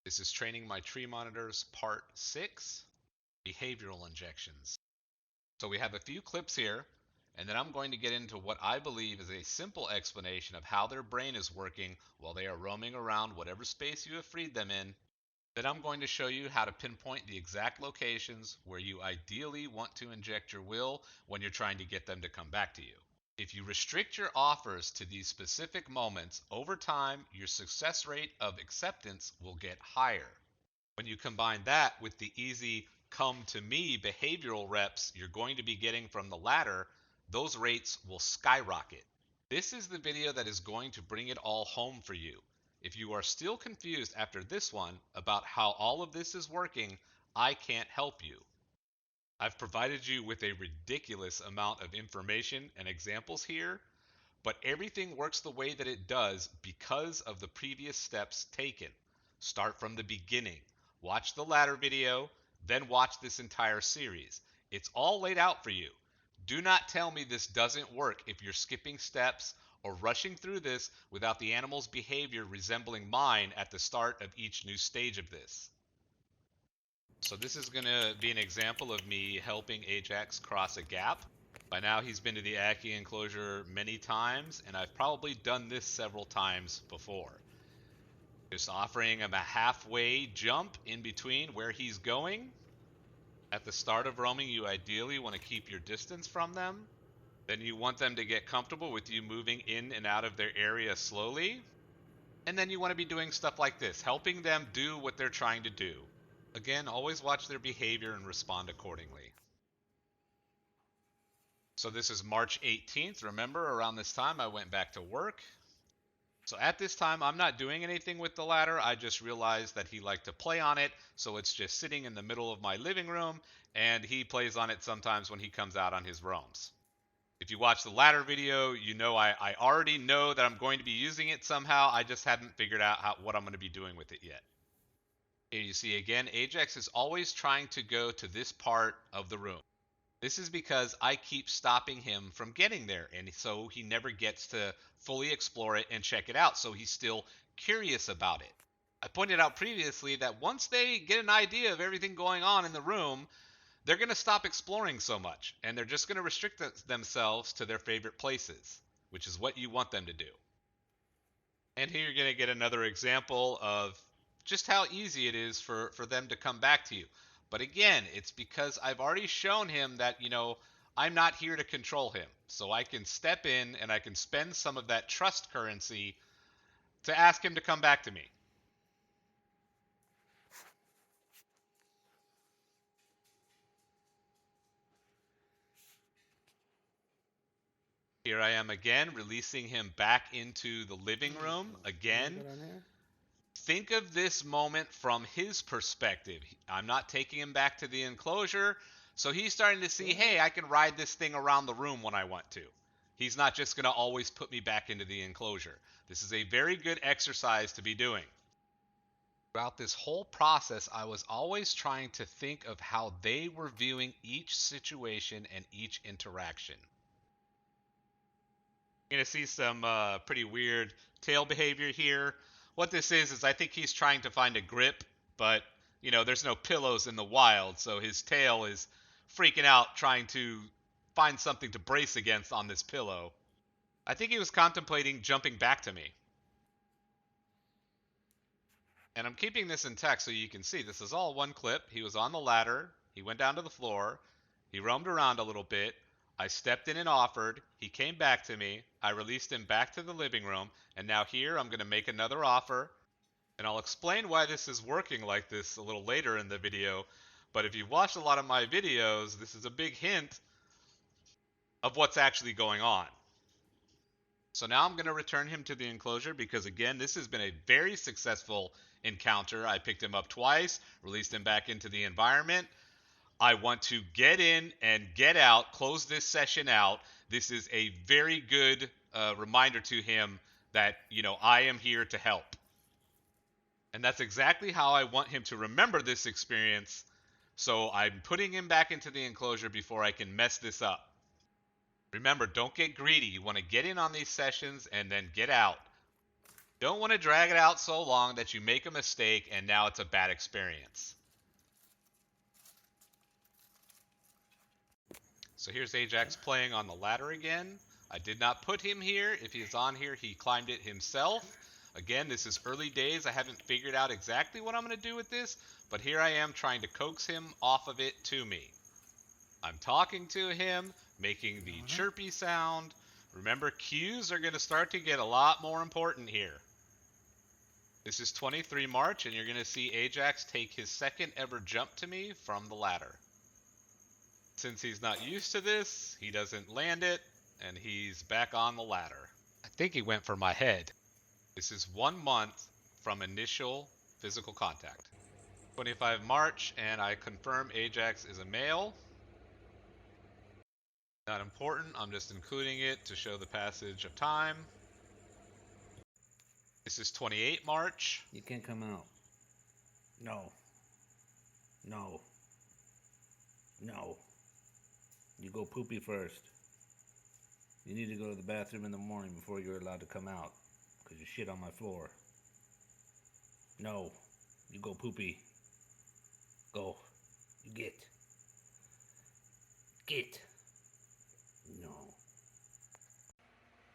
This is Training My Tree Monitors Part 6, Behavioral Injections. So we have a few clips here, and then I'm going to get into what I believe is a simple explanation of how their brain is working while they are roaming around whatever space you have freed them in. Then I'm going to show you how to pinpoint the exact locations where you ideally want to inject your will when you're trying to get them to come back to you. If you restrict your offers to these specific moments, over time, your success rate of acceptance will get higher. When you combine that with the easy come to me behavioral reps you're going to be getting from the latter, those rates will skyrocket. This is the video that is going to bring it all home for you. If you are still confused after this one about how all of this is working, I can't help you. I've provided you with a ridiculous amount of information and examples here, but everything works the way that it does because of the previous steps taken. Start from the beginning. Watch the latter video, then watch this entire series. It's all laid out for you. Do not tell me this doesn't work if you're skipping steps or rushing through this without the animal's behavior resembling mine at the start of each new stage of this. So this is going to be an example of me helping Ajax cross a gap. By now he's been to the Ackie enclosure many times, and I've probably done this several times before. Just offering him a halfway jump in between where he's going. At the start of roaming, you ideally want to keep your distance from them. Then you want them to get comfortable with you moving in and out of their area slowly. And then you want to be doing stuff like this, helping them do what they're trying to do. Again, always watch their behavior and respond accordingly. So this is March 18th. Remember, around this time I went back to work. So at this time, I'm not doing anything with the ladder. I just realized that he liked to play on it. So it's just sitting in the middle of my living room, and he plays on it sometimes when he comes out on his roams. If you watch the ladder video, you know I already know that I'm going to be using it somehow. I just haven't figured out what I'm going to be doing with it yet. Here you see again, Ajax is always trying to go to this part of the room. This is because I keep stopping him from getting there, and so he never gets to fully explore it and check it out, so he's still curious about it. I pointed out previously that once they get an idea of everything going on in the room, they're going to stop exploring so much, and they're just going to restrict themselves to their favorite places, which is what you want them to do. And here you're going to get another example of just how easy it is for them to come back to you. But again, it's because I've already shown him that, I'm not here to control him. So I can step in and I can spend some of that trust currency to ask him to come back to me. Here I am again, releasing him back into the living room again. Think of this moment from his perspective. I'm not taking him back to the enclosure, so he's starting to see, hey, I can ride this thing around the room when I want to. He's not just going to always put me back into the enclosure. This is a very good exercise to be doing. Throughout this whole process, I was always trying to think of how they were viewing each situation and each interaction. You're going to see some pretty weird tail behavior here. What this is I think he's trying to find a grip, but, there's no pillows in the wild, so his tail is freaking out trying to find something to brace against on this pillow. I think he was contemplating jumping back to me. And I'm keeping this intact so you can see this is all one clip. He was on the ladder. He went down to the floor. He roamed around a little bit. I stepped in and offered. He came back to me. I released him back to the living room. And now here I'm going to make another offer. And I'll explain why this is working like this a little later in the video. But if you've watched a lot of my videos, this is a big hint of what's actually going on. So now I'm going to return him to the enclosure because, again, this has been a very successful encounter. I picked him up twice, released him back into the environment. I want to get in and get out, close this session out. This is a very good reminder to him that, I am here to help. And that's exactly how I want him to remember this experience. So I'm putting him back into the enclosure before I can mess this up. Remember, don't get greedy. You want to get in on these sessions and then get out. Don't want to drag it out so long that you make a mistake and now it's a bad experience. So here's Ajax playing on the ladder again. I did not put him here. If he is on here, he climbed it himself. Again, this is early days. I haven't figured out exactly what I'm going to do with this, but here I am trying to coax him off of it to me. I'm talking to him, making the chirpy sound. Remember, cues are going to start to get a lot more important here. This is 23 March, and you're going to see Ajax take his second ever jump to me from the ladder. Since he's not used to this, he doesn't land it, and he's back on the ladder. I think he went for my head. This is 1 month from initial physical contact. 25 March, and I confirm Ajax is a male. Not important, I'm just including it to show the passage of time. This is 28 March. You can't come out. No. No. No. You go poopy first. You need to go to the bathroom in the morning before you're allowed to come out, because you shit on my floor. No. You go poopy. Go. You get. Get. No.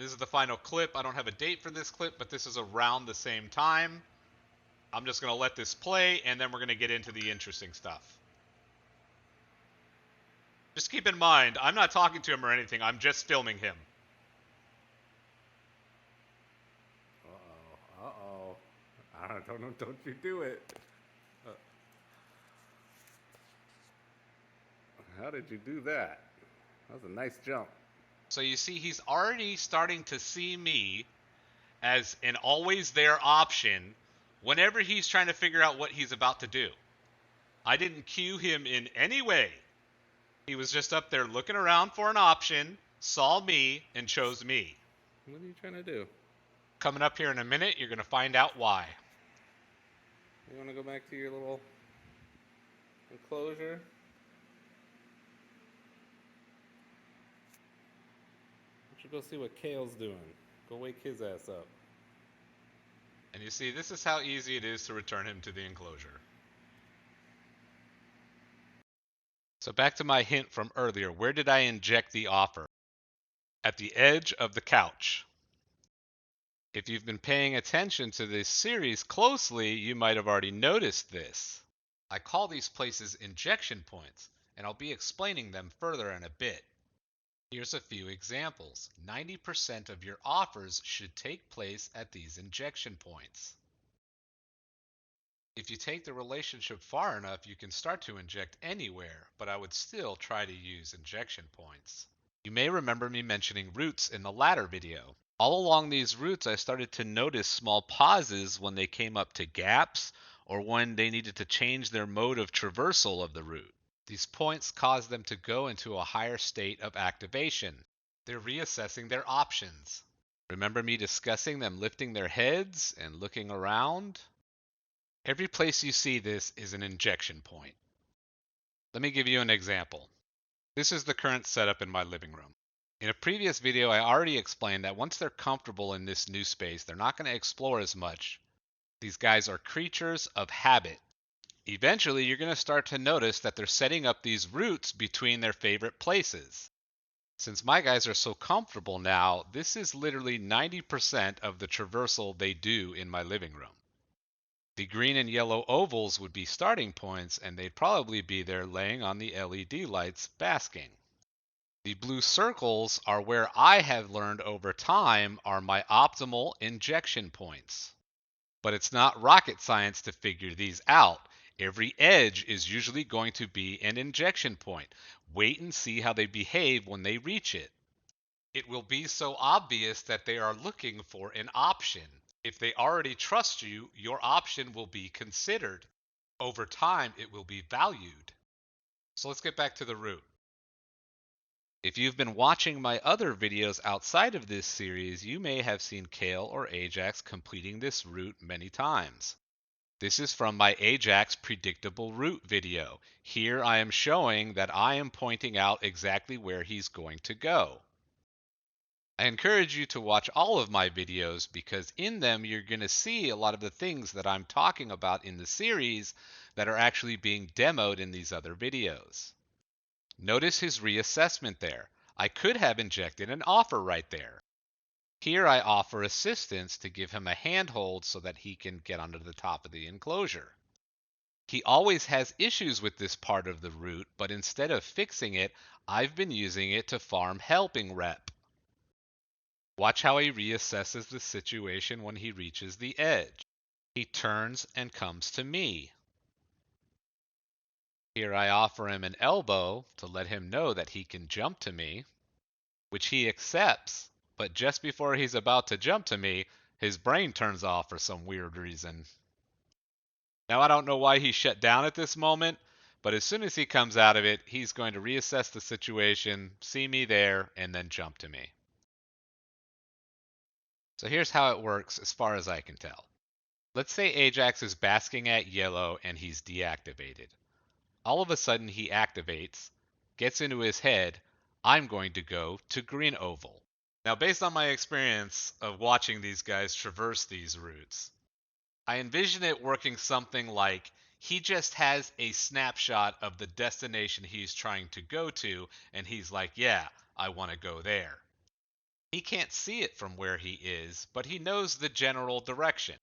This is the final clip. I don't have a date for this clip, but this is around the same time. I'm just going to let this play, and then we're going to get into the interesting stuff. Just keep in mind, I'm not talking to him or anything. I'm just filming him. Uh-oh. Uh-oh. I don't know. Don't you do it. How did you do that? That was a nice jump. So you see, he's already starting to see me as an always there option whenever he's trying to figure out what he's about to do. I didn't cue him in any way. He was just up there looking around for an option, saw me, and chose me. What are you trying to do? Coming up here in a minute, you're going to find out why. You want to go back to your little enclosure? Why don't you go see what Kale's doing? Go wake his ass up. And you see, this is how easy it is to return him to the enclosure. So back to my hint from earlier. Where did I inject the offer? At the edge of the couch. If you've been paying attention to this series closely, you might have already noticed this. I call these places injection points, and I'll be explaining them further in a bit. Here's a few examples. 90% of your offers should take place at these injection points. If you take the relationship far enough, you can start to inject anywhere, but I would still try to use injection points. You may remember me mentioning routes in the ladder video. All along these routes, I started to notice small pauses when they came up to gaps or when they needed to change their mode of traversal of the route. These points cause them to go into a higher state of activation. They're reassessing their options. Remember me discussing them lifting their heads and looking around? Every place you see this is an injection point. Let me give you an example. This is the current setup in my living room. In a previous video, I already explained that once they're comfortable in this new space, they're not going to explore as much. These guys are creatures of habit. Eventually, you're going to start to notice that they're setting up these routes between their favorite places. Since my guys are so comfortable now, this is literally 90% of the traversal they do in my living room. The green and yellow ovals would be starting points, and they'd probably be there laying on the LED lights basking. The blue circles are where I have learned over time are my optimal injection points. But it's not rocket science to figure these out. Every edge is usually going to be an injection point. Wait and see how they behave when they reach it. It will be so obvious that they are looking for an option. If they already trust you, your option will be considered. Over time, it will be valued. So let's get back to the route. If you've been watching my other videos outside of this series, you may have seen Kale or Ajax completing this route many times. This is from my Ajax predictable route video. Here I am showing that I am pointing out exactly where he's going to go. I encourage you to watch all of my videos because in them you're going to see a lot of the things that I'm talking about in the series that are actually being demoed in these other videos. Notice his reassessment there. I could have injected an offer right there. Here I offer assistance to give him a handhold so that he can get onto the top of the enclosure. He always has issues with this part of the route, but instead of fixing it, I've been using it to farm helping rep. Watch how he reassesses the situation when he reaches the edge. He turns and comes to me. Here I offer him an elbow to let him know that he can jump to me, which he accepts, but just before he's about to jump to me, his brain turns off for some weird reason. Now, I don't know why he shut down at this moment, but as soon as he comes out of it, he's going to reassess the situation, see me there, and then jump to me. So here's how it works as far as I can tell. Let's say Ajax is basking at yellow and he's deactivated. All of a sudden he activates, gets into his head, I'm going to go to green oval. Now, based on my experience of watching these guys traverse these routes, I envision it working something like he just has a snapshot of the destination he's trying to go to, and he's like, yeah, I want to go there. He can't see it from where he is, but he knows the general direction.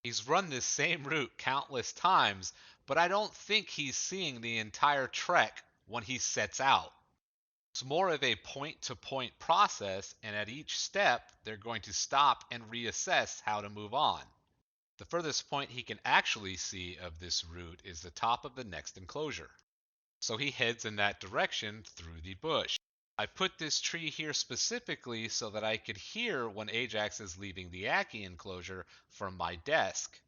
He's run this same route countless times, but I don't think he's seeing the entire trek when he sets out. It's more of a point to point process, and at each step, they're going to stop and reassess how to move on. The furthest point he can actually see of this route is the top of the next enclosure. So he heads in that direction through the bush. I put this tree here specifically so that I could hear when Ajax is leaving the Ackie enclosure from my desk.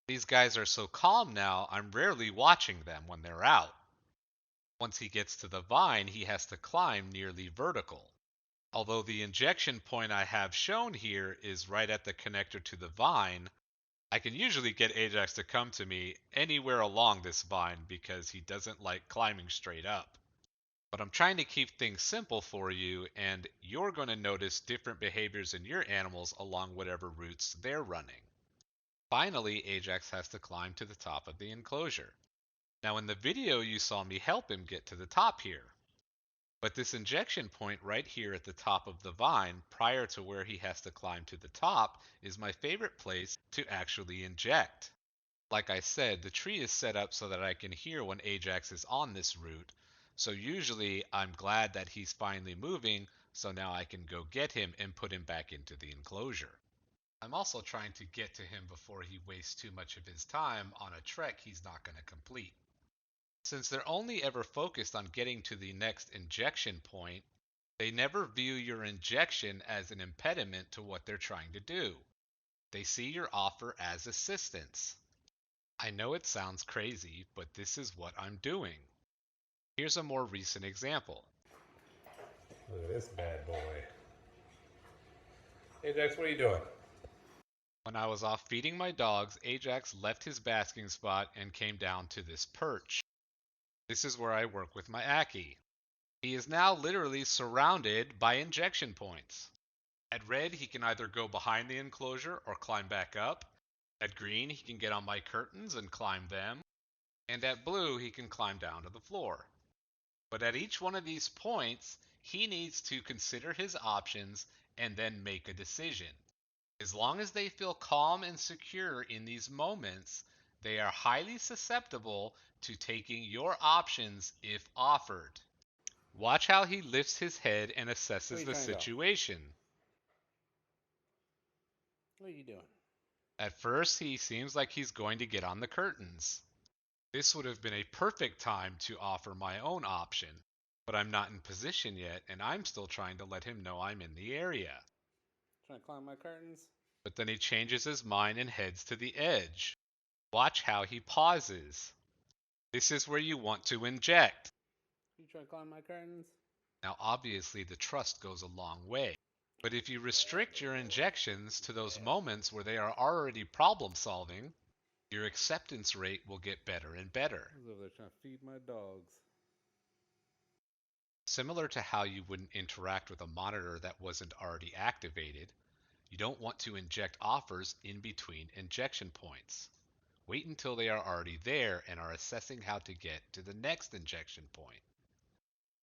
These guys are so calm now, I'm rarely watching them when they're out. Once he gets to the vine, he has to climb nearly vertical. Although the injection point I have shown here is right at the connector to the vine, I can usually get Ajax to come to me anywhere along this vine because he doesn't like climbing straight up. But I'm trying to keep things simple for you, and you're going to notice different behaviors in your animals along whatever routes they're running. Finally, Ajax has to climb to the top of the enclosure. Now, in the video, you saw me help him get to the top here. But this injection point right here at the top of the vine, prior to where he has to climb to the top, is my favorite place to actually inject. Like I said, the tree is set up so that I can hear when Ajax is on this route. So usually I'm glad that he's finally moving, so now I can go get him and put him back into the enclosure. I'm also trying to get to him before he wastes too much of his time on a trek he's not going to complete. Since they're only ever focused on getting to the next injection point, they never view your injection as an impediment to what they're trying to do. They see your offer as assistance. I know it sounds crazy, but this is what I'm doing. Here's a more recent example. Look at this bad boy. Ajax, what are you doing? When I was off feeding my dogs, Ajax left his basking spot and came down to this perch. This is where I work with my Ackie. He is now literally surrounded by injection points. At red, he can either go behind the enclosure or climb back up. At green, he can get on my curtains and climb them. And at blue, he can climb down to the floor. But at each one of these points, he needs to consider his options and then make a decision. As long as they feel calm and secure in these moments, they are highly susceptible to taking your options if offered. Watch how he lifts his head and Where are assesses you the trying to go? situation. What are you doing? At first, he seems like he's going to get on the curtains. This would have been a perfect time to offer my own option, but I'm not in position yet, and I'm still trying to let him know I'm in the area. Trying to climb my curtains? But then he changes his mind and heads to the edge. Watch how he pauses. This is where you want to inject. You trying to climb my curtains? Now, obviously, the trust goes a long way. But if you Yeah, restrict your baby. injections to those Yeah. moments where they are already problem solving, your acceptance rate will get better and better. I was over there trying to feed my dogs. Similar to how you wouldn't interact with a monitor that wasn't already activated, you don't want to inject offers in between injection points. Wait until they are already there and are assessing how to get to the next injection point.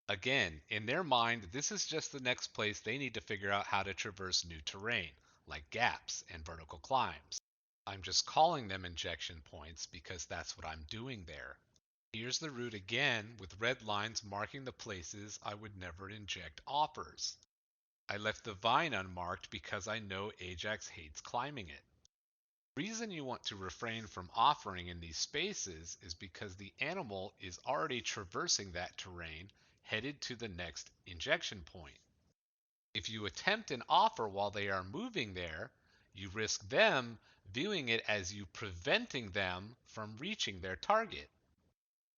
Again, in their mind, this is just the next place they need to figure out how to traverse new terrain, like gaps and vertical climbs. I'm just calling them injection points because that's what I'm doing there. Here's the route again with red lines marking the places I would never inject offers. I left the vine unmarked because I know Ajax hates climbing it. The reason you want to refrain from offering in these spaces is because the animal is already traversing that terrain headed to the next injection point. If you attempt an offer while they are moving there, you risk them viewing it as you preventing them from reaching their target.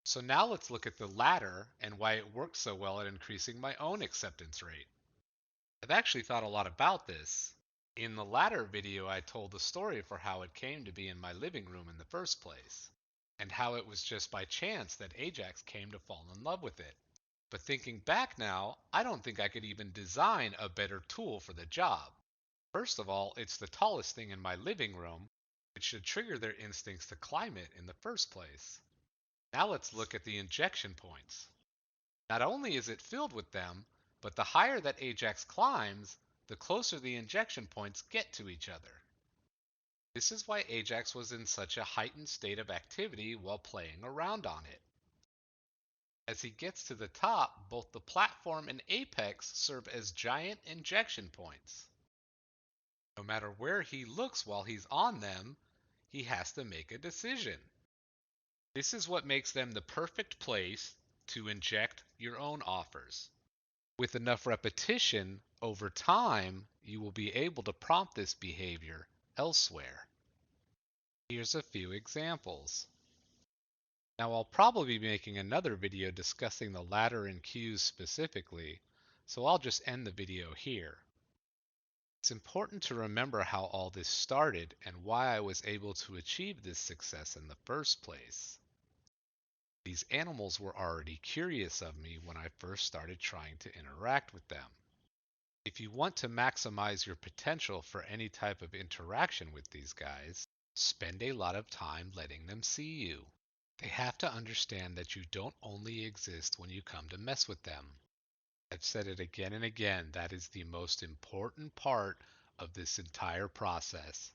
So now let's look at the ladder and why it works so well at increasing my own acceptance rate. I've actually thought a lot about this. In the latter video, I told the story for how it came to be in my living room in the first place, and how it was just by chance that Ajax came to fall in love with it. But thinking back now, I don't think I could even design a better tool for the job. First of all, it's the tallest thing in my living room, which should trigger their instincts to climb it in the first place. Now let's look at the injection points. Not only is it filled with them, but the higher that Ajax climbs, the closer the injection points get to each other. This is why Ajax was in such a heightened state of activity while playing around on it. As he gets to the top, both the platform and apex serve as giant injection points. No matter where he looks while he's on them, he has to make a decision. This is what makes them the perfect place to inject your own offers. With enough repetition, over time, you will be able to prompt this behavior elsewhere. Here's a few examples. Now I'll probably be making another video discussing the ladder and cues specifically, so I'll just end the video here. It's important to remember how all this started and why I was able to achieve this success in the first place. These animals were already curious of me when I first started trying to interact with them. If you want to maximize your potential for any type of interaction with these guys, spend a lot of time letting them see you. They have to understand that you don't only exist when you come to mess with them. I've said it again and again, that is the most important part of this entire process.